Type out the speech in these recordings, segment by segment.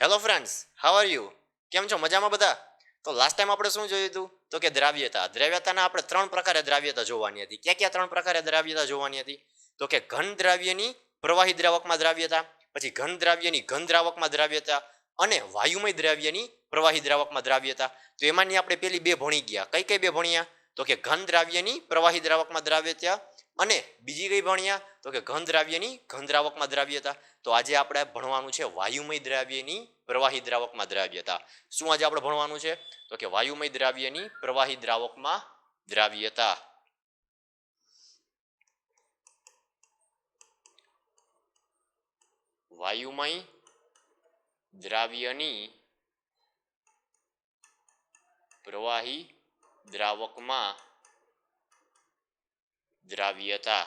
Hello friends, how are you? કેમ છો? મજામાં બધા? તો લાસ્ટ ટાઈમ આપણે શું જોયું હતું? તો કે દ્રાવ્યતા. દ્રાવ્યતાના આપણે ત્રણ પ્રકારે દ્રાવ્યતા જોવાની હતી. ક્યાં ક્યાં ત્રણ પ્રકારે દ્રાવ્યતા જોવાની હતી? તો કે ઘન દ્રાવ્યની પ્રવાહી દ્રાવકમાં દ્રાવ્યતા, પછી ઘન દ્રાવ્યની ઘન દ્રાવકમાં દ્રાવ્યતા અને વાયુમય દ્રાવ્યની પ્રવાહી દ્રાવકમાં દ્રાવ્યતા. તો એમાંની આપણે પેલી બે ભણી ગયા. કઈ કઈ બે ભણ્યા? તો કે ઘન દ્રાવ્યની પ્રવાહી દ્રાવકમાં દ્રાવ્યતા અને બીજી કઈ ભણ્યા? તો કે ઘન દ્રાવ્યની ઘન દ્રાવકમાં દ્રાવ્યતા. તો આજે આપણે ભણવાનું છે વાયુમય દ્રાવ્યની પ્રવાહી દ્રાવકમાં દ્રાવ્યતા. શું આજે આપણે ભણવાનું છે? તો કે વાયુમય દ્રાવ્યની પ્રવાહી દ્રાવકમાં દ્રાવ્યતા. વાયુમય દ્રાવ્યની પ્રવાહી દ્રાવકમાં દ્રાવ્યતા.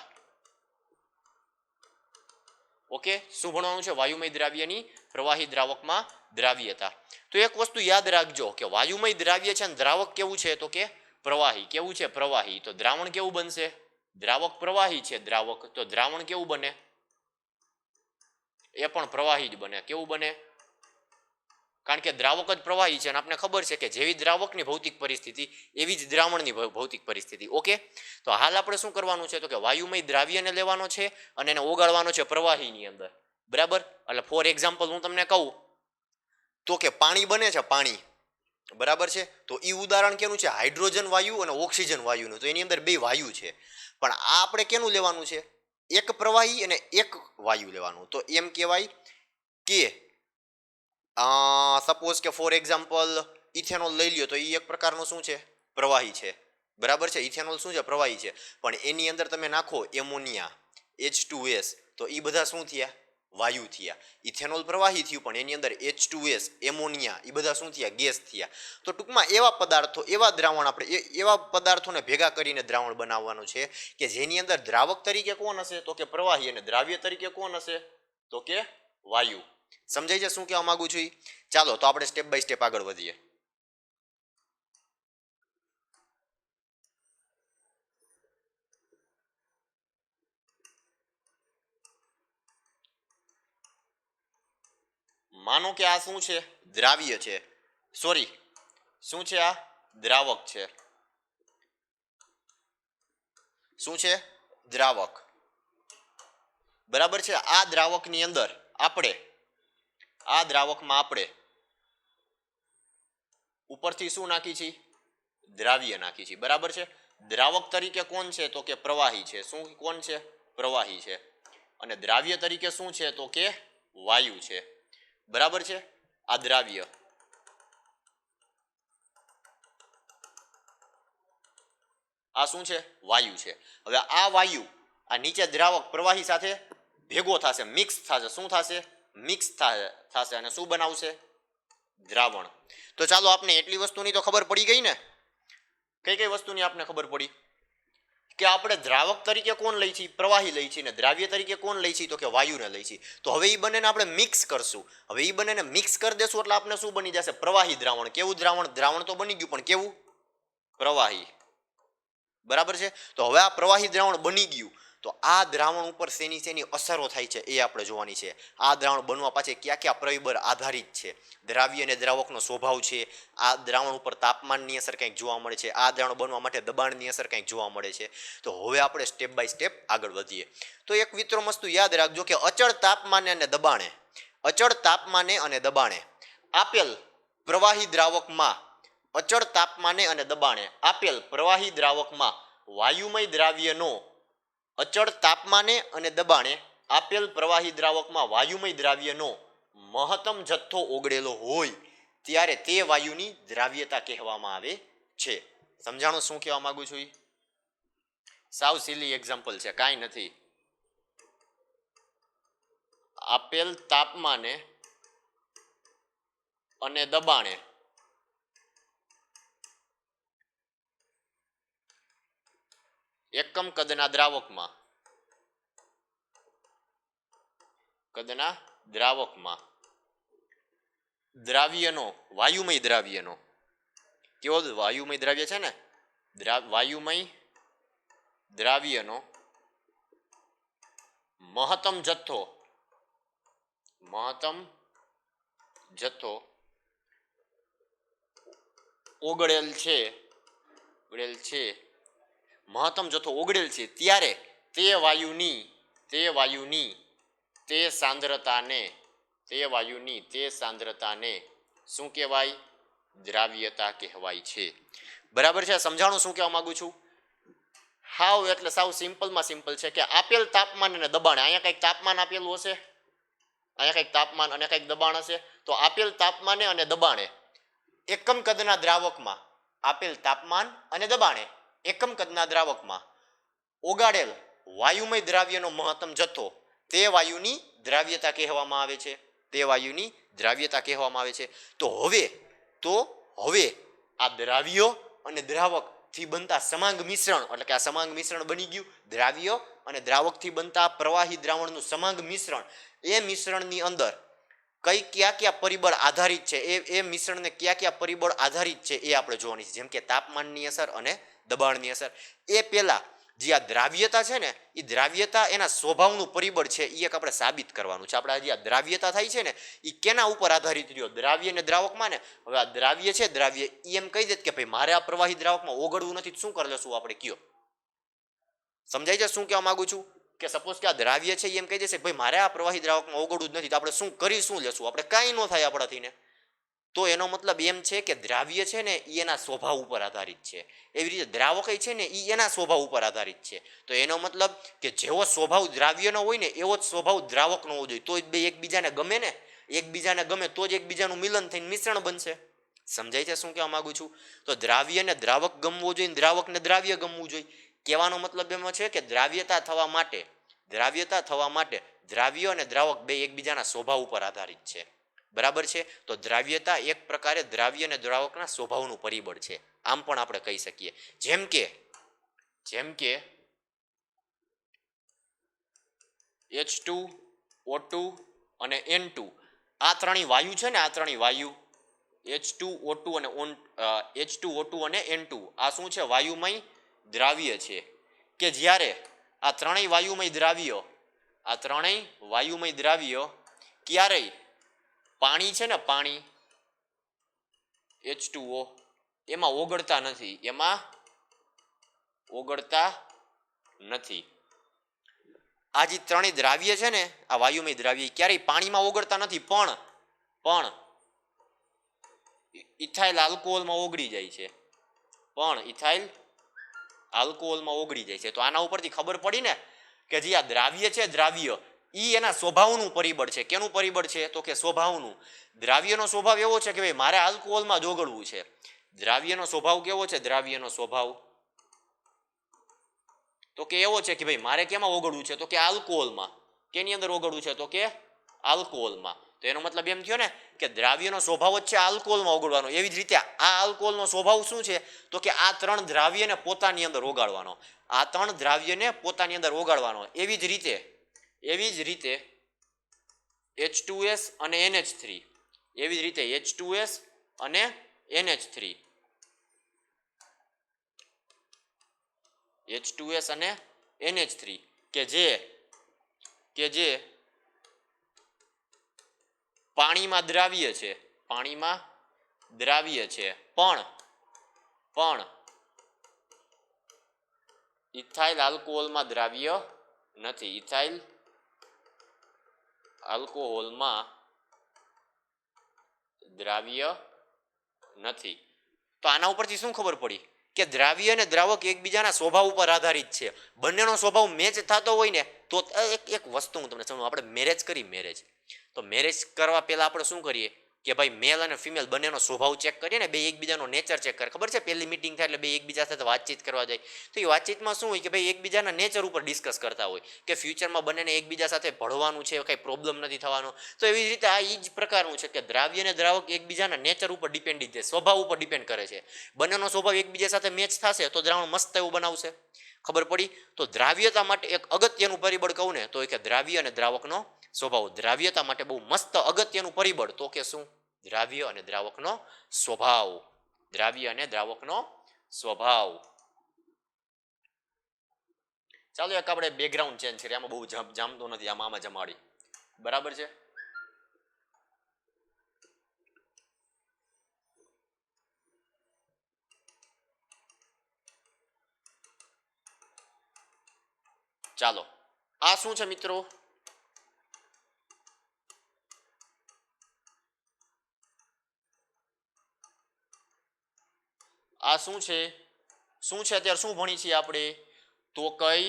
ઓકે, શું ભણવાનું છે? વાયુમય દ્રાવ્યની પ્રવાહી દ્રાવકમાં દ્રાવ્યતા. તો એક વસ્તુ યાદ રાખજો કે વાયુમય દ્રાવ્ય છે અને દ્રાવક કેવું છે? તો કે પ્રવાહી. કેવું છે? પ્રવાહી. તો દ્રાવણ કેવું બનશે? દ્રાવક પ્રવાહી છે. દ્રાવક તો દ્રાવણ કેવું બને? એ પણ પ્રવાહી જ બને. કેવું બને? કારણ કે દ્રાવક જ પ્રવાહી છે અને આપણે ખબર છે કે જેવી દ્રાવકની ભૌતિક પરિસ્થિતિ એવી જ દ્રાવણની ભૌતિક પરિસ્થિતિ. ઓકે, તો હાલ આપણે શું કરવાનું છે? તો કે વાયુમય દ્રાવ્યને લેવાનો છે અને એને ઓગાળવાનો છે પ્રવાહીની અંદર. બરાબર? એટલે ફોર એક્ઝામ્પલ હું તમને કહું તો કે પાણી બને છે. પાણી બરાબર છે. તો એ ઉદાહરણ કેનું છે? હાઇડ્રોજન વાયુ અને ઓક્સિજન વાયુનું. તો એની અંદર બે વાયુ છે, પણ આ આપણે કેનું લેવાનું છે? એક પ્રવાહી અને એક વાયુ લેવાનું. તો એમ કહેવાય કે સપોઝ કે ફોર એક્ઝામ્પલ ઇથેનોલ લઈ લ્યો તો એ એક પ્રકારનું શું છે? પ્રવાહી છે. બરાબર છે. ઇથેનોલ શું છે? પ્રવાહી છે. પણ એની અંદર તમે નાખો એમોનિયા, H2S, તો એ બધા શું થયા? વાયુ થયા. ઇથેનોલ પ્રવાહી થયું, પણ એની અંદર H2S, એમોનિયા, એ બધા શું થયા? ગેસ થયા. તો ટૂંકમાં એવા પદાર્થો, એવા દ્રાવણ આપણે એવા પદાર્થોને ભેગા કરીને દ્રાવણ બનાવવાનું છે કે જેની અંદર દ્રાવક તરીકે કોણ હશે? તો કે પ્રવાહી. અને દ્રાવ્ય તરીકે કોણ હશે? તો કે વાયુ. સમજાય છે શું કહેવા માંગુ છું? ચાલો તો આપણે સ્ટેપ બાય સ્ટેપ આગળ વધીએ. માનો કે આ શું છે? દ્રાવ્ય છે. સોરી, શું છે? આ દ્રાવક છે. શું છે? દ્રાવક. બરાબર છે. આ દ્રાવકની અંદર આપણે ઉપરથી શું નાખી છે? દ્રાવ્ય નાખી છે. બરાબર છે. દ્રાવક તરીકે કોણ છે? તો કે પ્રવાહી છે. શું કોણ છે? પ્રવાહી છે. અને દ્રાવ્ય તરીકે શું છે? તો કે વાયુ છે. બરાબર છે. આ દ્રાવ્ય, આ શું છે? વાયુ છે. હવે આ વાયુ આ નીચે દ્રાવક પ્રવાહી સાથે ભેગો થશે, મિક્સ થશે. શું થશે? મિક્સ થશે અને શું બનાવશે? દ્રાવણ. તો ચાલો આપણે એટલી વસ્તુની તો ખબર પડી ગઈ ને. કઈ કઈ વસ્તુની આપણે ખબર પડી? કે આપણે દ્રાવક તરીકે કોણ લઈ છીએ? પ્રવાહી લઈ છીએ. ને દ્રાવ્ય તરીકે કોણ લઈ છીએ? તો કે વાયુને લઈ છીએ. તો હવે એ બંનેને આપણે મિક્સ કરશું. હવે એ બંનેને મિક્સ કરી દેશું એટલે આપણે શું બની જશે? પ્રવાહી દ્રાવણ. કેવું દ્રાવણ? દ્રાવણ તો બની ગયું, પણ કેવું? પ્રવાહી. બરાબર છે. તો હવે આ પ્રવાહી દ્રાવણ બની ગયું, તો આ દ્રાવણ ઉપર શેની અસરો થાય છે એ આપણે જોવાની છે. આ દ્રાવણ બનવા પાછળ કયા કયા પરિબળ આધારિત છે? દ્રાવ્ય અને દ્રાવકનો સ્વભાવ છે. આ દ્રાવણ ઉપર તાપમાનની અસર કંઈક જોવા મળે છે. આ દ્રાવણ બનવા માટે દબાણની અસર કંઈક જોવા મળે છે. તો હવે આપણે સ્ટેપ બાય સ્ટેપ આગળ વધીએ. તો એક મિત્રો વસ્તુ યાદ રાખજો કે અચળ તાપમાને અને દબાણે આપેલ પ્રવાહી દ્રાવકમાં અચળ તાપમાને અને દબાણે આપેલ પ્રવાહી દ્રાવકમાં વાયુમય દ્રાવ્યનો અચળ તાપમાને અને દબાણે આપેલ પ્રવાહી દ્રાવકમાં વાયુમય દ્રાવ્યનો મહત્તમ જથ્થો ઓગળેલો હોય ત્યારે તે વાયુની દ્રાવ્યતા કહેવામાં આવે છે. સમજાણું શું કહેવા માંગુ છું? સાવ સિલી એક્ઝામ્પલ છે, કાંઈ નથી. આપેલ તાપમાને અને દબાણે એકમ કદના દ્રાવકમાં દ્રાવ્યનો વાયુમય દ્રાવ્યનો કેવો વાયુમય દ્રાવ્ય છે ને, વાયુમય દ્રાવ્યનો મહત્તમ જથ્થો ઓગળેલ છે મહત્તમ જથ્થો ઓગળેલ છે ત્યારે તે વાયુની તે સાંદ્રતાને શું કહેવાય? દ્રાવ્યતા કહેવાય છે. બરાબર છે? સમજાણું શું કહેવા માંગુ છું? હાવ એટલે સાવ સિમ્પલમાં સિમ્પલ છે કે આપેલ તાપમાન અને દબાણ, અહીંયા કંઈક તાપમાન આપેલું હશે, અહીંયા કંઈક તાપમાન અને કંઈક દબાણ હશે, તો આપેલ તાપમાને અને દબાણે એકમ કદના દ્રાવકમાં, આપેલ તાપમાન અને દબાણે એકમ કદના દ્રાવકમાં ઓગાળેલ વાયુમય દ્રાવ્યનો મહત્તમ જથ્થો તે વાયુની દ્રાવ્યતા કહેવામાં આવે છે. તો હવે આ દ્રાવ્યો અને દ્રાવક થી બનતા સમાંગ મિશ્રણ, એટલે કે આ સમાંગ મિશ્રણ બની ગયું. દ્રાવ્યો અને દ્રાવકથી બનતા પ્રવાહી દ્રાવણનું સમાંગ મિશ્રણ, એ મિશ્રણની અંદર કયા પરિબળ આધારિત છે, એ મિશ્રણને કયા પરિબળ આધારિત છે એ આપણે જોવાની છે. જેમ કે તાપમાનની અસર અને દબાણની અસર. એ પહેલા જે આ દ્રાવ્યતા છે ને, એ દ્રાવ્યતા એના સ્વભાવનું પરિબળ છે, એ એક આપણે સાબિત કરવાનું છે. આપણે જે આ દ્રાવ્યતા થાય છે ને, એ કેના ઉપર આધારિત રહ્યો? દ્રાવ્ય અને દ્રાવકમાં ને. હવે આ દ્રાવ્ય છે, દ્રાવ્ય એ એમ કહી દે કે ભાઈ મારે આ પ્રવાહી દ્રાવકમાં ઓગળવું નથી, શું કરી લેશું આપણે? કયો સમજાય છે શું કહેવા માંગુ છું? કે સપોઝ કે આ દ્રાવ્ય છે, એમ કહી દેશે ભાઈ મારે આ પ્રવાહી દ્રાવકમાં ઓગળવું જ નથી, તો આપણે શું લેશું? આપણે કાંઈ ન થાય આપણાથી ને. તો એનો મતલબ એમ છે કે દ્રાવ્ય છે ને એ એના સ્વભાવ ઉપર આધારિત છે, એવી રીતે દ્રાવક છે ને એ એના સ્વભાવ ઉપર આધારિત છે. તો એનો મતલબ કે જેવો સ્વભાવ દ્રાવ્યનો હોય ને એવો જ સ્વભાવ દ્રાવકનો હોવો જોઈએ, તો જ બે એકબીજાને ગમે ને. એકબીજાને ગમે તો જ એકબીજાનું મિલન થઈને મિશ્રણ બનશે. સમજાય છે શું કહેવા માંગુ છું? તો દ્રાવ્યને દ્રાવક ગમવું જોઈએ, દ્રાવકને દ્રાવ્ય ગમવું જોઈએ. કહેવાનો મતલબ એમાં છે કે દ્રાવ્યતા થવા માટે દ્રાવ્ય અને દ્રાવક બે એકબીજાના સ્વભાવ ઉપર આધારિત છે. બરાબર છે? તો દ્રાવ્યતા એક પ્રકારે દ્રાવ્ય અને દ્રાવકના સ્વભાવનું પરિબળ છે, આમ પણ આપણે કહી શકીએ. જેમ કે H2O2 અને N2 આ ત્રણેય વાયુ છે ને, આ ત્રણેય વાયુ H2O2 અને N2 આ શું છે? વાયુમય દ્રાવ્ય છે. કે જ્યારે આ ત્રણેય વાયુમય દ્રાવ્યો ક્યારેય પાણી છે ને, પાણી H2O એમાં ઓગળતા નથી. આ જે ત્રણેય દ્રાવ્ય છે ને, આ વાયુમય દ્રાવ્ય ક્યારેય પાણીમાં ઓગળતા નથી, પણ ઇથાઇલ આલ્કોહોલમાં ઓગળી જાય છે. તો આના ઉપરથી ખબર પડી ને કે જે આ દ્રાવ્ય છે, દ્રાવ્ય ઈ એના સ્વભાવનું પરિબળ છે. કેનું પરિબળ છે? તો કે સ્વભાવનું. દ્રાવ્યનો સ્વભાવ એવો છે કે ભાઈ મારે આલ્કોહોલમાં જ ઓગળવું છે. દ્રાવ્યનો સ્વભાવ કેવો છે? દ્રાવ્યનો સ્વભાવ તો કે એવો છે કે ભાઈ મારે કેમાં ઓગળવું છે? તો કે આલ્કોહોલમાં. કેની અંદર ઓગળવું છે? તો કે આલ્કોહોલમાં. તો એનો મતલબ એમ થયો ને કે દ્રાવ્યનો સ્વભાવ જ છે આલ્કોહોલમાં ઓગળવાનો. એવી જ રીતે આ આલ્કોહોલનો સ્વભાવ શું છે? તો કે આ ત્રણ દ્રાવ્યને પોતાની અંદર ઓગાળવાનો. એવી જ રીતે H2S અને NH3 કે જે પાણીમાં દ્રાવ્ય છે પણ ઇથાઇલ આલ્કોહોલમાં દ્રાવ્ય નથી. તો આના ઉપરથી શું ખબર પડી? કે દ્રાવ્ય અને દ્રાવક એકબીજાના સ્વભાવ ઉપર આધારિત છે. બંનેનો સ્વભાવ મેચ થતો હોય ને તો એક વસ્તુ હું તમને સમજાવું. આપણે મેરેજ તો મેરેજ કરવા પહેલા આપણે શું કરીએ કે ભાઈ મેલ અને ફિમેલ બંનેનો સ્વભાવ ચેક કરીએ ને, બે એકબીજાનો નેચર ચેક કરે. ખબર છે? પહેલી મીટિંગ થાય એટલે બે એકબીજા સાથે વાતચીત કરવા જાય. તો એ વાતચીતમાં શું હોય કે ભાઈ એકબીજાના નેચર ઉપર ડિસ્કસ કરતા હોય કે ફ્યુચરમાં બંનેને એકબીજા સાથે ભળવાનું છે, કંઈ પ્રોબ્લેમ નથી થવાનો. તો એવી જ રીતે આ એ જ પ્રકારનું છે કે દ્રાવ્ય અને દ્રાવક એકબીજાના નેચર ઉપર ડિપેન્ડિંગ છે, સ્વભાવ ઉપર ડિપેન્ડ કરે છે. બંનેનો સ્વભાવ એકબીજા સાથે મેચ થશે તો દ્રાવણ મસ્ત એવું બનાવશે. ખબર પડી? તો દ્રાવ્યતા માટે એક અગત્યનું પરિબળ કહું ને તો કે દ્રાવ્ય અને દ્રાવકનો સ્વભાવ. દ્રાવ્યતા માટે બહુ મસ્ત અગત્યનું પરિબળ તો કે શું? દ્રાવ્ય અને દ્રાવકનો સ્વભાવ. ચાલો એક આપણે બેકગ્રાઉન્ડ ચેન્જ કરીએ. આમાં બહુ જામતો નથી, આમાં જમાડી. બરાબર છે? ચાલો આ શું છે મિત્રો? આ શું છે? શું છે અત્યારે શું ભણી છીએ આપણે? તો કઈ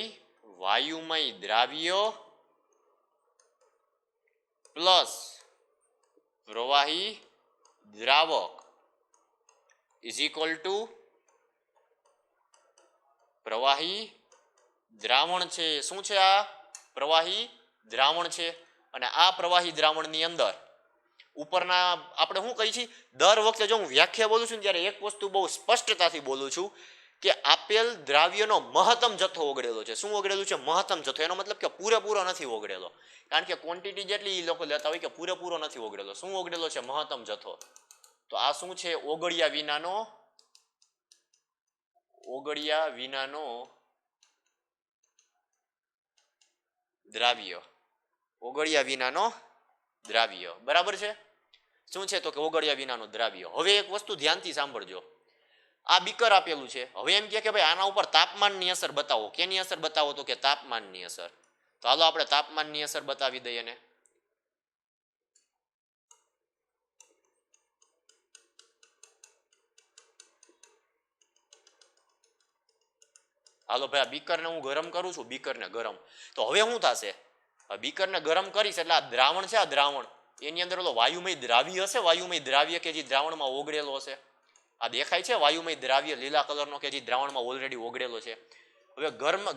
વાયુમય દ્રાવ્ય પ્લસ પ્રવાહી દ્રાવક ઇઝ ઇક્વલ ટુ પ્રવાહી દ્રાવણ છે. શું છે આ? પ્રવાહી દ્રાવણ છે. અને આ પ્રવાહી દ્રાવણની અંદર ઉપરના આપણે શું કહી છીએ દર વખતે જો હું વ્યાખ્યા બોલું છું ને ત્યારે એક વસ્તુ બહુ સ્પષ્ટતાથી બોલું છું કે આપેલ દ્રાવ્યનો મહત્તમ જથ્થો ઓગળેલો છે. શું ઓગળેલું છે? મહત્તમ જથ્થો. એનો મતલબ કે પૂરેપૂરો નથી ઓગળેલો, કારણ કે ક્વોન્ટિટી જેટલી એ લોકો લેતા હોય કે પૂરેપૂરો નથી ઓગળેલો. શું ઓગળેલો છે? મહત્તમ જથ્થો. તો આ શું છે? ઓગળ્યા વિનાનો દ્રાવ્ય. ઓગળ્યા વિનાનો દ્રાવ્ય. બરાબર છે? શું છે? તો કે ઓગળ્યા વિનાનો દ્રાવ્ય. હવે એક વસ્તુ ધ્યાનથી સાંભળજો. આ બીકર આપેલું છે. હવે એમ કે ભાઈ આના ઉપર તાપમાનની અસર બતાવો. કેની અસર બતાવો? તો કે તાપમાનની અસર. તો હાલો આપણે તાપમાનની અસર બતાવી દઈએ ને. હાલો ભાઈ આ બીકરને હું ગરમ કરું છું, બીકરને ગરમ. તો હવે શું થશે? બીકરને ગરમ કરીશ એટલે આ દ્રાવણ છે, આ દ્રાવણ એની અંદર ઓલો વાયુમય દ્રાવ્ય હશે, વાયુમય દ્રાવ્ય કે જે દ્રાવણમાં ઓગળેલો હશે. આ દેખાય છે વાયુમય દ્રાવ્ય લીલા કલરનો કે જે દ્રાવણમાં ઓલરેડી ઓગળેલો છે. હવે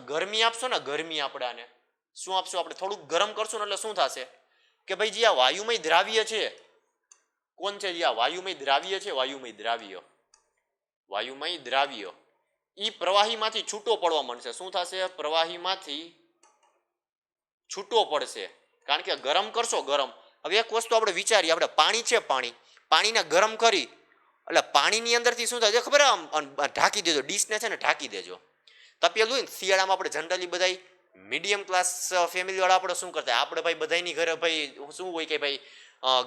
ગરમી આપશો ને, ગરમી આપણે આને શું આપશું? આપણે થોડુંક ગરમ કરશું ને એટલે શું થશે કે ભાઈ જે આ વાયુમય દ્રાવ્ય છે, કોણ છે? જે આ વાયુમય દ્રાવ્ય છે, વાયુમય દ્રાવ્ય ઈ પ્રવાહીમાંથી છૂટો પડવા માંડશે. શું થશે? પ્રવાહીમાંથી છૂટો પડશે, કારણ કે ગરમ કરશો. ગરમ. હવે એક વસ્તુ આપણે વિચારીએ, આપણે પાણી છે, પાણીને ગરમ કરી એટલે પાણીની અંદરથી શું થાય છે ખબર? આમ ઢાંકી દેજો, ડીશને છે ને ઢાંકી દેજો. તપેલું હોય ને શિયાળામાં આપણે જનરલી બધા મીડિયમ ક્લાસ ફેમિલી વાળા આપણે શું કરતા? આપણે ભાઈ બધાની ઘરે ભાઈ શું હોય કે ભાઈ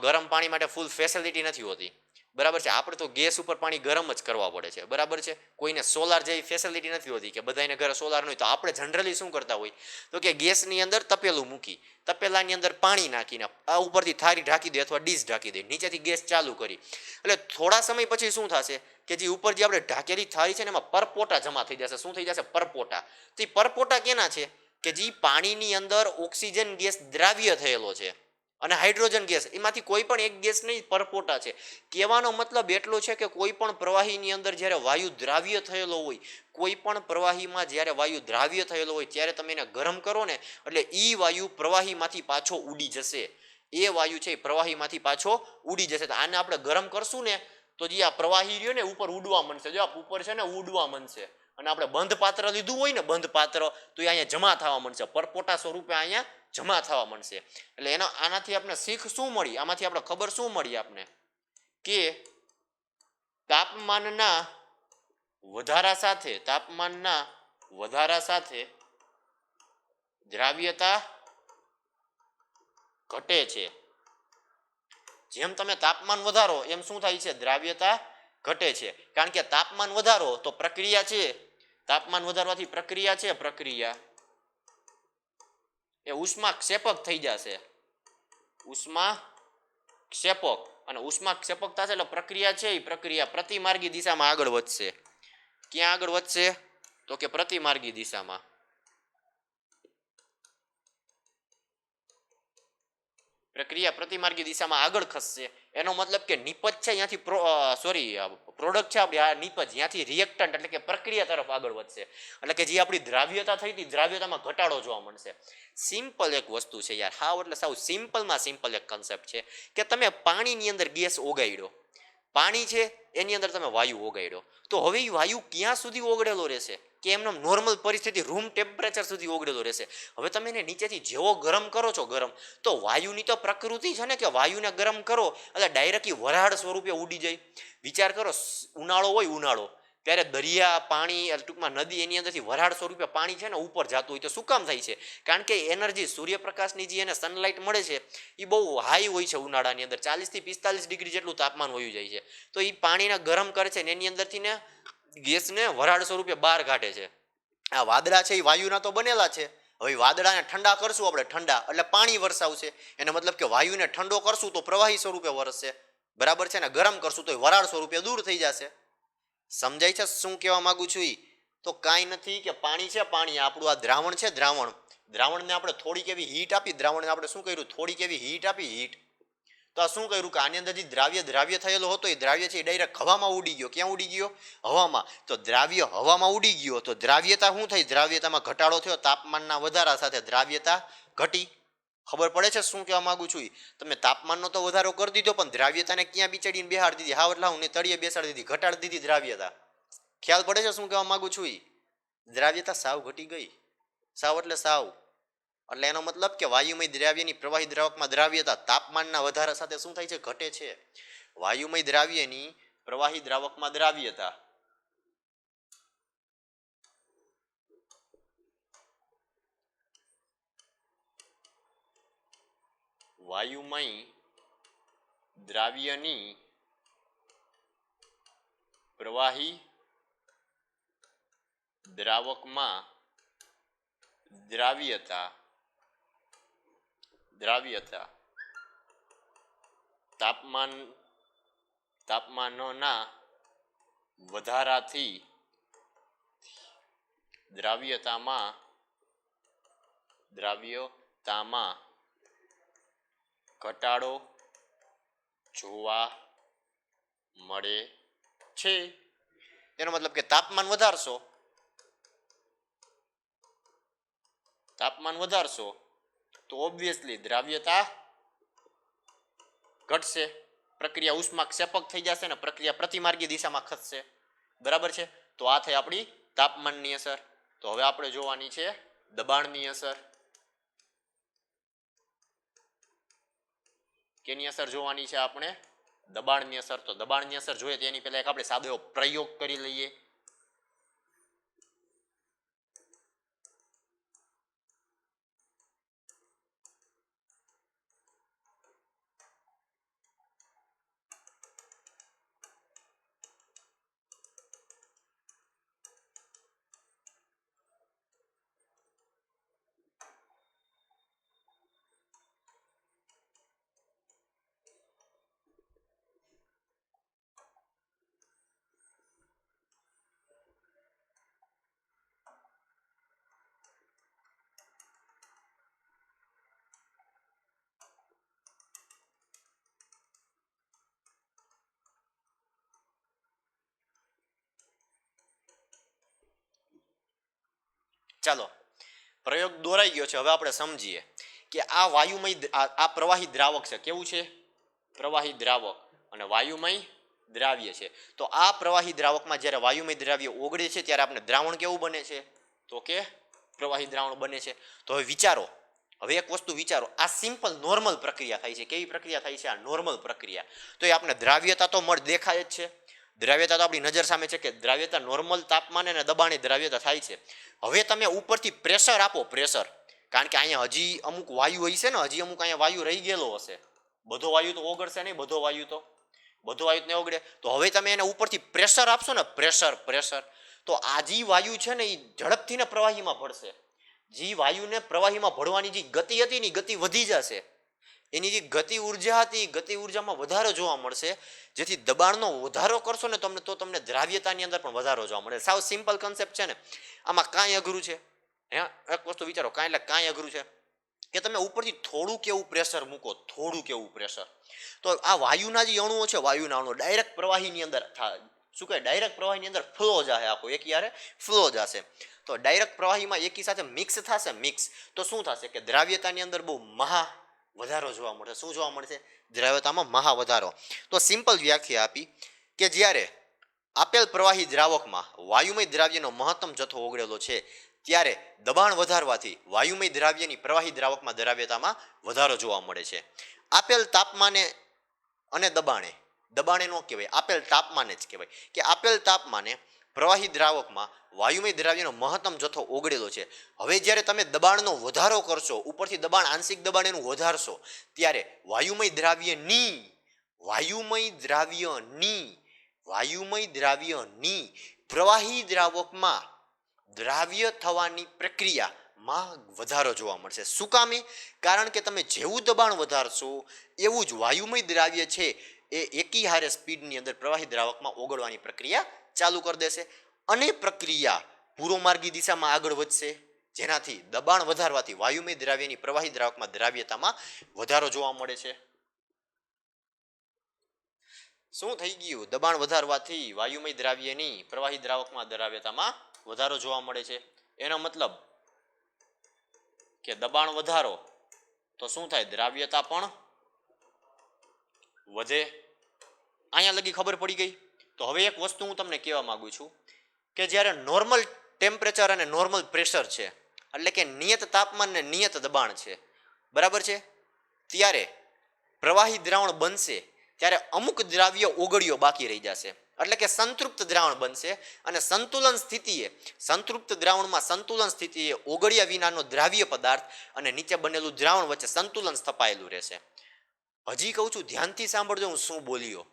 ગરમ પાણી માટે ફૂલ ફેસિલિટી નથી હોતી. બરાબર છે? આપણે તો ગેસ ઉપર પાણી ગરમ જ કરવા પડે છે. બરાબર છે? કોઈને સોલાર જેવી ફેસિલિટી નથી હોતી કે બધાને ઘરે સોલાર ન હોય. તો આપણે જનરલી શું કરતા હોય તો કે ગેસની અંદર તપેલું મૂકી, તપેલાની અંદર પાણી નાખીને આ ઉપરથી થાળી ઢાંકી દે અથવા ડીશ ઢાંકી દે, નીચેથી ગેસ ચાલુ કરી. એટલે થોડા સમય પછી શું થશે કે જે ઉપર જે આપણે ઢાંકેલી થાળી છે ને એમાં પરપોટા જમા થઈ જશે. શું થઈ જશે? પરપોટા. તો એ પરપોટા કેના છે? કે જે પાણીની અંદર ઓક્સિજન ગેસ દ્રાવ્ય થયેલો છે અને હાઇડ્રોજન ગેસ, એમાંથી કોઈ પણ એક ગેસ નહીં, પરપોટા છે. કહેવાનો મતલબ એટલો છે કે કોઈ પણ પ્રવાહીની અંદર જ્યારે વાયુ દ્રાવ્ય થયેલો હોય, કોઈ પણ પ્રવાહીમાં જ્યારે વાયુ દ્રાવ્ય થયેલો હોય ત્યારે તમે એને ગરમ કરો ને એટલે એ વાયુ પ્રવાહીમાંથી પાછો ઉડી જશે. એ વાયુ છે એ પ્રવાહીમાંથી પાછો ઉડી જશે. તો આને આપણે ગરમ કરશું ને તો જે આ પ્રવાહી રહ્યો ને ઉપર ઉડવા માંડશે. જો આ ઉપર છે ને ઉડવા માંડશે. અને આપણે બંધ પાત્ર લીધું હોય ને, બંધ પાત્ર, તો એ અહીંયા જમા થવા માંડશે. પરપોટા સ્વરૂપે અહીંયા જમા થવા માંડશે. એટલે આનાથી આપણે શીખ શું મળી? આમાંથી આપણે ખબર શું મળી આપણે? કે તાપમાનના વધારા સાથે દ્રાવ્યતા ઘટે છે. જેમ તમે તાપમાન વધારો એમ શું થાય છે? દ્રાવ્યતા ઘટે છે. કારણ કે તાપમાન વધારો તો પ્રક્રિયા છે, તાપમાન વધારવાથી પ્રક્રિયા એ ઉષ્મા ક્ષેપક થઈ જશે. ઉષ્મા ક્ષેપક. અને ઉષ્મા ક્ષેપક થશે એટલે પ્રક્રિયા છે એ પ્રક્રિયા પ્રતિમાર્ગી દિશામાં આગળ વધશે. ક્યાં આગળ વધશે? તો કે પ્રતિમાર્ગી દિશામાં. પ્રક્રિયા પ્રતિમાર્ગી દિશામાં આગળ ખસશે. એનો મતલબ કે નિપજ છે ત્યાંથી પ્રોડક્ટ છે આપણી આ નિપજ ત્યાંથી રિએક્ટન્ટ એટલે કે પ્રક્રિયા તરફ આગળ વધશે. એટલે કે જે આપણી દ્રાવ્યતા થઈ હતી દ્રાવ્યતામાં ઘટાડો જોવા મળશે. સિમ્પલ એક વસ્તુ છે યાર, હાવ એટલે સાવ સિમ્પલમાં સિમ્પલ એક કન્સેપ્ટ છે કે તમે પાણીની અંદર ગેસ ઓગાળ્યો, પાણી છે એની અંદર તમે વાયુ ઓગાળ્યો, તો હવે એ વાયુ ક્યાં સુધી ઓગળેલો રહેશે? કે એમનો નોર્મલ પરિસ્થિતિ રૂમ ટેમ્પરેચર સુધી ઓગળેલો રહેશે. હવે તમે એને નીચેથી જેવો ગરમ કરો છો ગરમ, તો વાયુની તો પ્રકૃતિ છે ને કે વાયુને ગરમ કરો એટલે ડાયરેક્ટલી વરાળ સ્વરૂપે ઉડી જાય. વિચાર કરો, ઉનાળો હોય, ઉનાળો ત્યારે દરિયા પાણી ટૂંકમાં નદી એની અંદરથી વરાળ સ્વરૂપે પાણી છે ને ઉપર જતું હોય તો શું કામ થાય છે? કારણ કે એનર્જી સૂર્યપ્રકાશની જે એને સનલાઇટ મળે છે એ બહુ હાઈ હોય છે. ઉનાળાની અંદર 40 થી 45 ડિગ્રી જેટલું તાપમાન વયું જાય છે. તો એ પાણીને ગરમ કરે છે ને એની અંદરથી ને ગેસને વરાળ સ્વરૂપે બહાર કાઢે છે. આ વાદળા છે એ વાયુના તો બનેલા છે, હવે વાદળાને ઠંડા કરશું આપણે, ઠંડા એટલે પાણી વરસાવશે, એનો મતલબ કે વાયુને ઠંડો કરશું તો પ્રવાહી સ્વરૂપે વરસશે, બરાબર છે ને, ગરમ કરશું તો વરાળ સ્વરૂપે દૂર થઈ જશે. સમજાય છે શું કહેવા માંગુ છું? તો કાંઈ નથી કે પાણી છે, પાણી આપણું આ દ્રાવણ છે, દ્રાવણને આપણે થોડીક એવી હીટ આપી, દ્રાવણને આપણે શું કર્યું, થોડીક એવી હીટ આપી, હીટ. તો આ શું કર્યું કે આની અંદર જે દ્રાવ્ય થયેલો હતો એ દ્રાવ્ય છે એ ડાયરેક્ટ હવામાં ઉડી ગયો. ક્યાં ઉડી ગયો? હવામાં. તો દ્રાવ્ય હવામાં ઉડી ગયો તો દ્રાવ્યતા શું થઈ? દ્રાવ્યતામાં ઘટાડો થયો, તાપમાનના વધારા સાથે દ્રાવ્યતા ઘટી. ખબર પડે છે શું કહેવા માંગુ છું? તમે તાપમાનનો તો વધારો કરી દીધો પણ દ્રાવ્યતાને ક્યાં બિચાડીને બેહાડી દીધી? હાવ એટલે હું તળિયે બેસાડી દીધી, ઘટાડી દીધી દ્રાવ્યતા. ખ્યાલ પડે છે શું કહેવા માંગુ છું? દ્રાવ્યતા સાવ ઘટી ગઈ. સાવ એટલે સાવ. એટલે એનો મતલબ કે વાયુમય દ્રાવ્યની પ્રવાહી દ્રાવકમાં દ્રાવ્યતા તાપમાનના વધારા સાથે શું થાય છે? ઘટે છે. વાયુમય દ્રાવ્યની પ્રવાહી દ્રાવકમાં દ્રાવ્યતા વાયુમય દ્રાવ્યની પ્રવાહી દ્રાવકમાં દ્રાવ્યતા તાપમાનોના વધારાથી દ્રાવ્યતામાં ઘટાડો જોવા મળે છે. એનો મતલબ કે તાપમાન વધારશો તો ઓબ્વિયસલી દ્રાવ્યતા ઘટશે, પ્રક્રિયા ઉષ્માક્ષેપક થઈ જશે ને પ્રક્રિયા પ્રતિમાર્ગી દિશામાં ખસશે, બરાબર છે. તો આ થઈ આપણી તાપમાનની અસર. તો હવે આપણે જોવાની છે દબાણની અસર. કેની અસર જોવાની છે આપણે? દબાણની અસર. તો દબાણની અસર જોઈએ તેની પહેલા એક આપણે સાદો એવો પ્રયોગ કરી લઈએ. ચાલો, પ્રયોગ દોરાઈ ગયો છે. હવે આપણે સમજીએ કે આ વાયુમય આ પ્રવાહી દ્રાવક છે. કેવું છે? પ્રવાહી દ્રાવક. અને વાયુમય દ્રાવ્ય છે. તો આ પ્રવાહી દ્રાવકમાં જ્યારે વાયુમય દ્રાવ્ય ઓગળે છે ત્યારે આપણે દ્રાવણ કેવું બને છે? તો કે પ્રવાહી દ્રાવણ બને છે. તો હવે વિચારો, હવે એક વસ્તુ વિચારો, આ સિમ્પલ નોર્મલ પ્રક્રિયા થાય છે. કેવી પ્રક્રિયા થાય છે? આ નોર્મલ પ્રક્રિયા. તો એ આપણે દ્રાવ્યતા તો દેખાય જ છે. દ્રાવ્યતા તો આપણી નજર સામે છે કે દ્રાવ્યતા નોર્મલ તાપમાને અને દબાણે દ્રાવ્યતા થાય છે. હવે તમે ઉપરથી પ્રેશર આપો, પ્રેશર, કારણ કે અહીંયા હજી અમુક વાયુ હોય છે ને, હજી અમુક અહીંયા વાયુ રહી ગયેલો હશે. બધો વાયુ તો ઓગળશે નહીં, બધો વાયુ તો નહીં ઓગળે. તો હવે તમે એને ઉપરથી પ્રેશર આપશો ને, પ્રેશર, તો આ જે વાયુ છે ને એ ઝડપથી ને પ્રવાહીમાં ભળશે. જે વાયુને પ્રવાહીમાં ભળવાની જે ગતિ હતી ને, ગતિ વધી જશે. એની જે ગતિ ઉર્જા હતી, ગતિ ઉર્જામાં વધારો જોવા મળશે. જેથી દબાણનો વધારો કરશો ને તમને દ્રાવ્યતાની અંદર પણ વધારો જોવા મળે. સાવ સિમ્પલ કન્સેપ્ટ છે ને, આમાં કાંઈ અઘરું છે? એક વસ્તુ વિચારો, કાંઈ અઘરું છે કે તમે ઉપરથી થોડું કેવું પ્રેશર મૂકો, થોડું કેવું પ્રેશર, તો આ વાયુના જે અણુઓ છે, વાયુના અણુઓ ડાયરેક્ટ પ્રવાહીની અંદર શું કહે, ડાયરેક્ટ પ્રવાહીની અંદર ફ્લો જશે, આખો એક યારે ફ્લો જશે. તો ડાયરેક્ટ પ્રવાહીમાં એકી સાથે મિક્સ થશે. મિક્સ તો શું થશે કે દ્રાવ્યતાની અંદર બહુ વધારો જોવા મળશે. શું જોવા મળશે? દ્રાવ્યતામાં વધારો. તો સિમ્પલ વ્યાખ્યા આપી કે જ્યારે આપેલ પ્રવાહી દ્રાવકમાં વાયુમય દ્રાવ્યનો મહત્તમ જથ્થો ઓગળેલો છે ત્યારે દબાણ વધારવાથી વાયુમય દ્રાવ્યની પ્રવાહી દ્રાવકમાં દ્રાવ્યતામાં વધારો જોવા મળે છે. આપેલ તાપમાને અને દબાણે નો કહેવાય, આપેલ તાપમાને જ કહેવાય કે આપેલ તાપમાને પ્રવાહી દ્રાવકમાં વાયુમય દ્રાવ્યનો મહત્તમ જથ્થો ઓગળેલો છે. હવે જ્યારે તમે દબાણનો વધારો કરશો, ઉપરથી દબાણ, આંશિક દબાણ એનું વધારશો, ત્યારે વાયુમય દ્રાવ્યની પ્રવાહી દ્રાવકમાં દ્રાવ્ય થવાની પ્રક્રિયા માં વધારો જોવા મળશે. શું કામે? કારણ કે તમે જેવું દબાણ વધારશો એવું જ વાયુમય દ્રાવ્ય છે એ એકી હારે સ્પીડની અંદર પ્રવાહી દ્રાવકમાં ઓગળવાની પ્રક્રિયા ચાલુ કરી દેશે અને પ્રક્રિયા પૂર્વમાર્ગી દિશામાં આગળ વધશે, જેનાથી દબાણ વધારવાથી વાયુમય દ્રાવ્યની પ્રવાહી દ્રાવકમાં દ્રાવ્યતામાં વધારો જોવા મળે છે. શું થઈ ગયું? દબાણ વધારવાથી વાયુમય દ્રાવ્યની પ્રવાહી દ્રાવકમાં દ્રાવ્યતામાં વધારો જોવા મળે છે. એનો મતલબ કે દબાણ વધારો તો શું થાય? દ્રાવ્યતા પણ વધે. અહીંયા લગી ખબર પડી ગઈ? તો હવે એક વસ્તુ હું તમને કહેવા માંગુ છું કે જ્યારે નોર્મલ ટેમ્પરેચર અને નોર્મલ પ્રેશર છે, એટલે કે નિયત તાપમાન ને નિયત દબાણ છે, બરાબર છે, ત્યારે પ્રવાહી દ્રાવણ બનશે ત્યારે અમુક દ્રાવ્ય ઓગળીઓ બાકી રહી જશે, એટલે કે સંતૃપ્ત દ્રાવણ બનશે અને સંતુલન સ્થિતિએ સંતૃપ્ત દ્રાવણમાં સંતુલન સ્થિતિએ ઓગળ્યા વિનાનો દ્રાવ્ય પદાર્થ અને નીચે બનેલું દ્રાવણ વચ્ચે સંતુલન સ્થપાયેલું રહેશે. હજી કહું છું, ધ્યાનથી સાંભળજો હું શું બોલ્યો,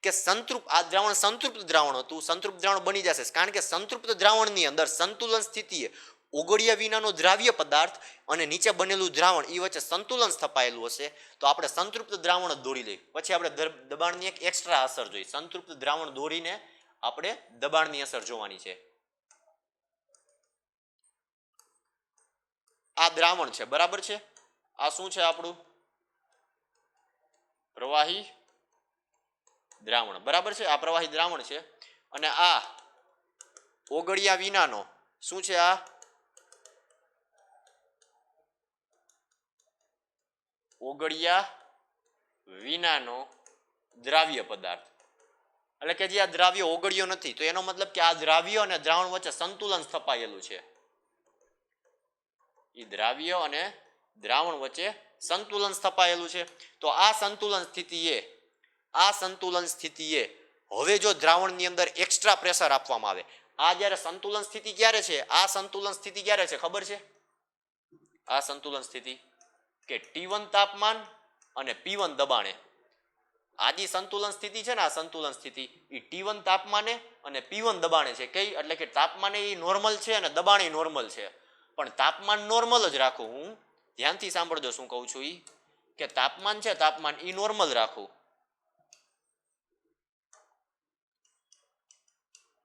કે આ દ્રાવણ સંતૃપ્ત દ્રાવણ હતું, સંતૃપ્ત દ્રાવણ બની જશે કારણ કે સંતૃપ્ત દ્રાવણની અંદર સંતુલન સ્થિતિએ ઓગળ્યા વિનાનો દ્રાવ્ય પદાર્થ અને નીચે બનેલું દ્રાવણ એ વચ્ચે સંતુલન સ્થપાયેલું હશે. તો આપણે સંતૃપ્ત દ્રાવણ જ દોરી લઈએ. પછી આપણે દબાણની એક એક્સ્ટ્રા અસર જોઈ. સંતૃપ્ત દ્રાવણ દોરીને આપણે દબાણની અસર જોવાની છે. આ દ્રાવણ છે, બરાબર છે, આ શું છે? આપણું પ્રવાહી દ્રાવણ, બરાબર છે, આ પ્રવાહી દ્રાવણ છે અને આ ઓગળ્યા વિનાનો શું છે? આ ઓગળ્યા વિનાનો દ્રાવ્ય પદાર્થ, એટલે કે જે આ દ્રાવ્ય ઓગળ્યો નથી, તો એનો મતલબ કે આ દ્રાવ્ય અને દ્રાવણ વચ્ચે સંતુલન સ્થપાયેલું છે. એ દ્રાવ્ય અને દ્રાવણ વચ્ચે સંતુલન સ્થપાયેલું છે. તો આ સંતુલન સ્થિતિએ હવે જો દ્રાવણની અંદર એક્સ્ટ્રા પ્રેશર આપવામાં આવે, આ જ્યારે સંતુલન સ્થિતિ ક્યારે છે? આ સંતુલન સ્થિતિ ક્યારે છે ખબર છે? આ સંતુલન સ્થિતિ કે T1 તાપમાન અને P1 દબાણે. આ જે સંતુલન સ્થિતિ છે ને, આ સંતુલન સ્થિતિ એ T1 તાપમાને અને P1 દબાણે છે. કઈ? એટલે કે તાપમાને એ નોર્મલ છે અને દબાણ એ નોર્મલ છે, પણ તાપમાન નોર્મલ જ રાખું. હું ધ્યાનથી સાંભળજો શું કહું છું, કે તાપમાન છે, તાપમાન એ નોર્મલ રાખું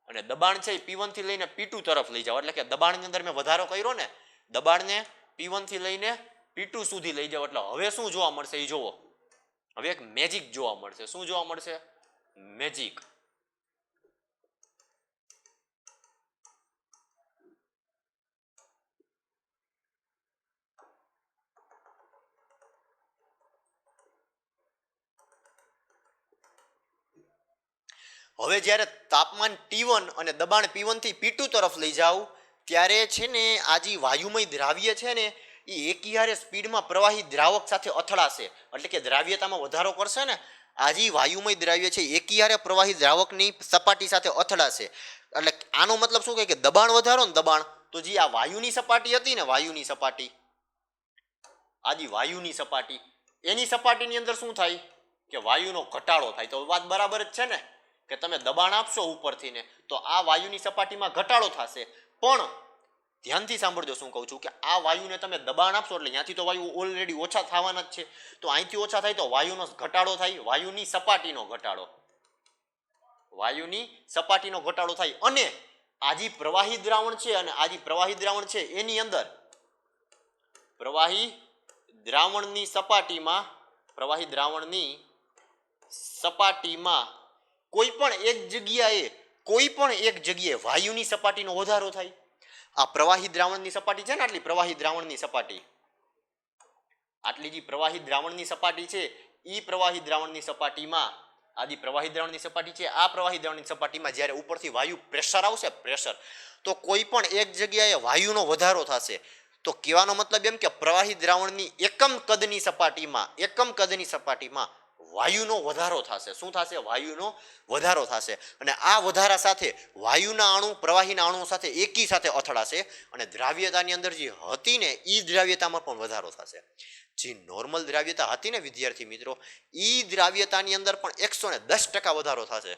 અને દબાણ છે એ P1 થી લઈને P2 તરફ લઈ જાઓ. એટલે કે દબાણની અંદર મેં વધારો કર્યો ને, દબાણને P1 થી લઈને P2 સુધી લઈ જાઓ. એટલે હવે શું જોવા મળશે એ જોવો. હવે એક મેજિક જોવા મળશે. શું જોવા મળશે? મેજિક. હવે જ્યારે તાપમાન T1 અને દબાણ P1 થી P2 તરફ લઈ જાવ ત્યારે છે ને આ જે વાયુમય દ્રાવ્ય છે ને એ એકીહારે સ્પીડમાં પ્રવાહી દ્રાવક સાથે અથડાશે, એટલે કે દ્રાવ્યતામાં વધારો કરશે ને. આ જે વાયુમય દ્રાવ્ય છે એકીહારે પ્રવાહી દ્રાવકની સપાટી સાથે અથડાશે. એટલે આનો મતલબ શું કહે કે દબાણ વધારો ને દબાણ, તો જે આ વાયુની સપાટી હતી ને, વાયુની સપાટી, આ જે વાયુની સપાટી, એની સપાટીની અંદર શું થાય કે વાયુનો ઘટાડો થાય. તો વાત બરાબર જ છે ને, કે તમે દબાણ આપશો ઉપરથી ને તો આ વાયુની સપાટીમાં ઘટાડો થશે. પણ ધ્યાનથી સાંભળજો શું કહું છું, કે આ વાયુને તમે દબાણ આપશો એટલે ત્યાંથી તો વાયુ ઓલરેડી ઓછા થવાના જ છે. તો અહીંથી ઓછા થાય તો વાયુનો ઘટાડો થાય, વાયુની સપાટીનો ઘટાડો, વાયુની સપાટીનો ઘટાડો થાય. અને આ જે પ્રવાહી દ્રાવણ છે અને આ જે પ્રવાહી દ્રાવણ છે એની અંદર પ્રવાહી દ્રાવણની સપાટીમાં કોઈ પણ એક જગ્યાએ વાયુની સપાટીનો વધારો થાય. આ પ્રવાહી દ્રાવણની સપાટી છે ને, આટલી પ્રવાહી દ્રાવણની સપાટી, આટલી જે પ્રવાહી દ્રાવણની સપાટી છે એ પ્રવાહી દ્રાવણની સપાટીમાં, આ જે પ્રવાહી દ્રાવણની સપાટી છે, આ પ્રવાહી દ્રાવણની સપાટીમાં જ્યારે ઉપરથી વાયુ પ્રેશર આવશે, પ્રેશર, તો કોઈ પણ એક જગ્યાએ વાયુનો વધારો થશે. તો કહેવાનો મતલબ એમ કે પ્રવાહી દ્રાવણની એકમ કદની સપાટીમાં વાયુનો વધારો થશે. શું થશે? વાયુનો વધારો થશે. અને આ વધારા સાથે વાયુના અણુ પ્રવાહીના અણુ સાથે એકી સાથે અથડાશે અને દ્રાવ્યતાની અંદર જે હતી ને એ દ્રાવ્યતામાં પણ વધારો થશે. જે નોર્મલ દ્રાવ્યતા હતી ને વિદ્યાર્થી મિત્રો, એ દ્રાવ્યતાની અંદર પણ 110% વધારો થશે.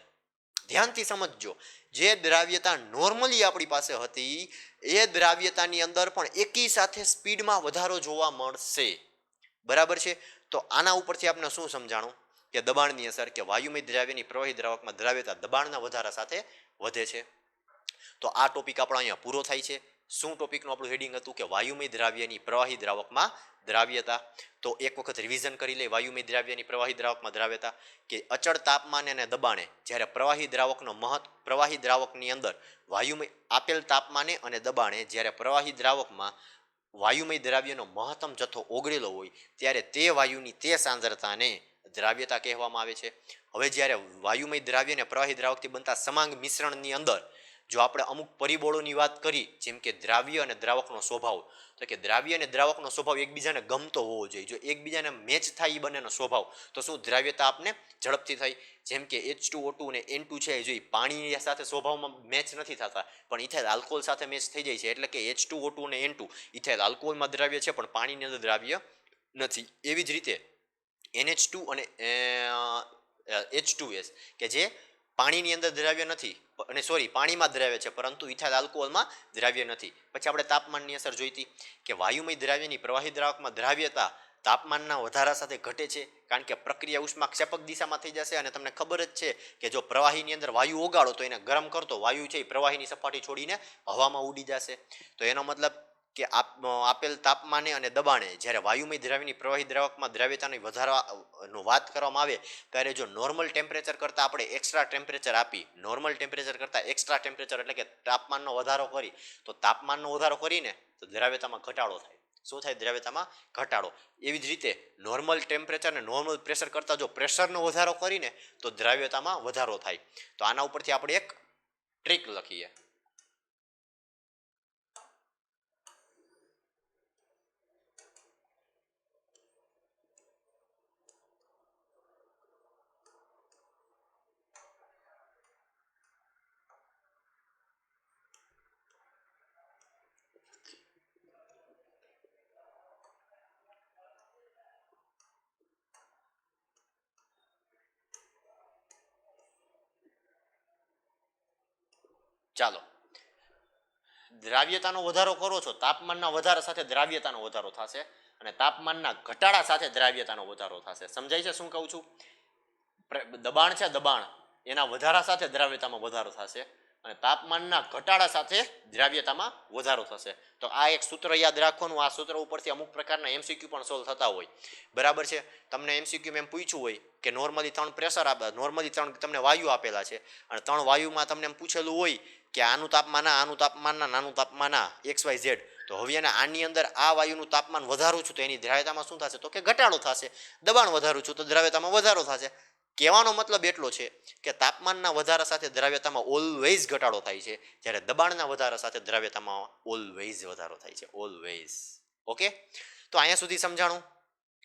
ધ્યાનથી સમજજો, જે દ્રાવ્યતા નોર્મલી આપણી પાસે હતી એ દ્રાવ્યતાની અંદર પણ એકી સાથે સ્પીડમાં વધારો જોવા મળશે. બરાબર છે. તો આના ઉપરથી આપણે શું સમજાણું કે દબાણની અસર, કે વાયુમય દ્રાવ્યની પ્રવાહી દ્રાવકમાં દ્રાવ્યતા દબાણના વધારા સાથે વધે છે. તો આ ટોપિક આપણો અહીંયા પૂરો થાય છે. શું ટોપિકનું આપણું હેડિંગ હતું કે વાયુમય દ્રાવ્યની પ્રવાહી દ્રાવકમાં દ્રાવ્યતા. તો એક વખત રિવિઝન કરી લે વાયુમય દ્રાવ્યની પ્રવાહી દ્રાવકમાં દ્રાવ્યતા, કે અચળ તાપમાને અને દબાણે જ્યારે પ્રવાહી દ્રાવકની અંદર વાયુમય આપેલ તાપમાને અને દબાણે જ્યારે પ્રવાહી દ્રાવકમાં વાયુમય દ્રાવ્યનો મહત્તમ જથ્થો ઓગળેલો હોય ત્યારે તે વાયુની તે સાંદ્રતાને દ્રાવ્યતા કહેવામાં આવે છે. હવે જ્યારે વાયુમય દ્રાવ્ય અને પ્રવાહી દ્રાવકથી બનતા સમાંગ મિશ્રણની અંદર જો આપણે અમુક પરિબળોની વાત કરી, જેમ કે દ્રાવ્ય અને દ્રાવકનો સ્વભાવ, તો કે દ્રાવ્ય અને દ્રાવકનો સ્વભાવ એકબીજાને ગમતો હોવો જોઈએ. જો એકબીજાને મેચ થાય એ બંનેનો સ્વભાવ, તો શું દ્રાવ્યતા આપને ઝડપથી થાય. જેમ કે H2O2 અને N2 છે, જો પાણી સાથે સ્વભાવમાં મેચ નથી થતા પણ ઇથાઇલ આલ્કોહોલ સાથે મેચ થઈ જાય છે. એટલે કે H2O2 અને N2 ઇથાઇલ આલ્કોહોલમાં દ્રાવ્ય છે પણ પાણીની અંદર દ્રાવ્ય નથી. એવી જ રીતે NH2 અને H2S કે જે પાણીની અંદર દ્રાવ્ય નથી, અને પાણીમાં દ્રાવ્ય છે પરંતુ ઇથાઇલ આલ્કોહોલમાં દ્રાવ્ય નથી. પછી આપણે તાપમાનની અસર જોઈતી કે વાયુમય દ્રાવ્યની પ્રવાહી દ્રાવકમાં દ્રાવ્યતા તાપમાનના વધારા સાથે ઘટે છે, કારણ કે પ્રક્રિયા ઉષ્મા ક્ષેપક દિશામાં થઈ જશે. અને તમને ખબર જ છે કે જો પ્રવાહીની અંદર વાયુ ઓગાળો તો એને ગરમ કરતો વાયુ છે એ પ્રવાહીની સપાટી છોડીને હવામાં ઉડી જશે. તો એનો મતલબ કે આપેલ તાપમાને અને દબાણે જ્યારે વાયુમય દ્રાવ્યની પ્રવાહી દ્રાવકમાં દ્રાવ્યતાની વધારાનો વાત કરવામાં આવે ત્યારે જો નોર્મલ ટેમ્પરેચર કરતાં આપણે એક્સ્ટ્રા ટેમ્પરેચર આપી, નોર્મલ ટેમ્પરેચર કરતાં એક્સ્ટ્રા ટેમ્પરેચર એટલે કે તાપમાનનો વધારો કરી, તો તાપમાનનો વધારો કરીને તો દ્રાવ્યતામાં ઘટાડો થાય. શું થાય? દ્રાવ્યતામાં ઘટાડો. એવી જ રીતે નોર્મલ ટેમ્પરેચર અને નોર્મલ પ્રેશર કરતાં જો પ્રેશરનો વધારો કરીને તો દ્રાવ્યતામાં વધારો થાય. તો આના ઉપરથી આપણે એક ટ્રીક લખીએ. ચાલો, દ્રાવ્યતાનો વધારો કરો છો, તાપમાનના વધારા સાથે દ્રાવ્યતાનો વધારો થશે અને તાપમાનના ઘટાડા સાથે દ્રાવ્યતાનો વધારો થશે. સમજાય છે શું કહું છું? દબાણ છે, દબાણ એના વધારા સાથે દ્રાવ્યતામાં વધારો થશે અને તાપમાનના ઘટાડા સાથે દ્રાવ્યતામાં વધારો થશે. તો આ એક સૂત્ર યાદ રાખવાનું. આ સૂત્ર ઉપરથી અમુક પ્રકારના MCQ પણ સોલ્વ થતા હોય. બરાબર છે. તમને MCQ એમ પૂછ્યું હોય કે નોર્મલી 3 પ્રેશર નોર્મલી 3 તમને વાયુ આપેલા છે અને 3 વાયુમાં તમને એમ પૂછેલું હોય કે આનું તાપમાન, આનું તાપમાન, નાનું તાપમાન XYZ, તો હવે આની અંદર આ વાયુનું તાપમાન વધારું છું તો એની દ્રાવ્યતામાં શું થશે? તો કે ઘટાડો થશે. દબાણ વધારું છું તો દ્રાવ્યતામાં વધારો થશે. કહેવાનો મતલબ એટલો છે કે તાપમાનના વધારા સાથે દ્રાવ્યતામાં ઓલવેઝ ઘટાડો થાય છે, જ્યારે દબાણના વધારા સાથે દ્રાવ્યતામાં ઓલવેઝ વધારો થાય છે. ઓલવેઝ. ઓકે, તો અહીંયા સુધી સમજાણું.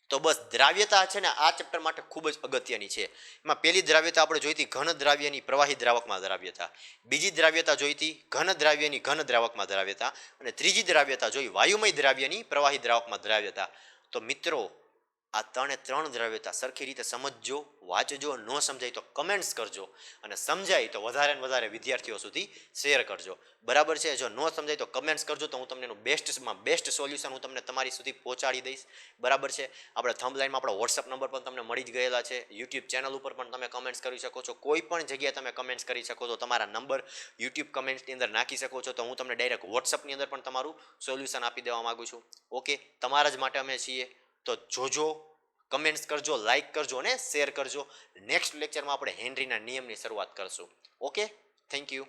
તો બસ દ્રાવ્યતા છે ને આ ચેપ્ટર માટે ખૂબ જ અગત્યની છે. એમાં પહેલી દ્રાવ્યતા આપણે જોઈતી ઘન દ્રાવ્યની પ્રવાહી દ્રાવકમાં દ્રાવ્યતા, બીજી દ્રાવ્યતા જોઈતી ઘન દ્રાવ્યની ઘન દ્રાવકમાં દ્રાવ્યતા, અને ત્રીજી દ્રાવ્યતા જોઈ વાયુમય દ્રાવ્યની પ્રવાહી દ્રાવકમાં દ્રાવ્યતા. તો મિત્રો આ 3 દ્રાવ્યતા સરખી રીતે સમજજો, વાંચજો. ન સમજાય તો કમેન્ટ્સ કરજો અને સમજાય તો વધારે ને વધારે વિદ્યાર્થીઓ સુધી શેર કરજો. બરાબર છે. જો ન સમજાય તો કમેન્ટ્સ કરજો તો હું તમને એનું બેસ્ટ સોલ્યુશન હું તમને તમારી સુધી પહોંચાડી દઈશ. બરાબર છે. આપણે થંબલાઈનમાં આપણો વોટ્સઅપ નંબર પણ તમને મળી જ ગયેલા છે. યુટ્યુબ ચેનલ ઉપર પણ તમે કમેન્ટ્સ કરી શકો છો. કોઈ પણ જગ્યાએ તમે કમેન્ટ્સ કરી શકો છો. તમારા નંબર યુટ્યુબ કમેન્ટ્સની અંદર નાખી શકો છો તો હું તમને ડાયરેક્ટ વોટ્સઅપની અંદર પણ તમારું સોલ્યુશન આપી દેવા માગું છું. ઓકે, તમારા જ માટે અમે છીએ. તો જોજો, કમેન્ટ્સ કરજો, લાઇક કરજો અને શેર કરજો. નેક્સ્ટ લેક્ચરમાં આપણે હેનરીના નિયમની શરૂઆત કરશું. Okay, thank you.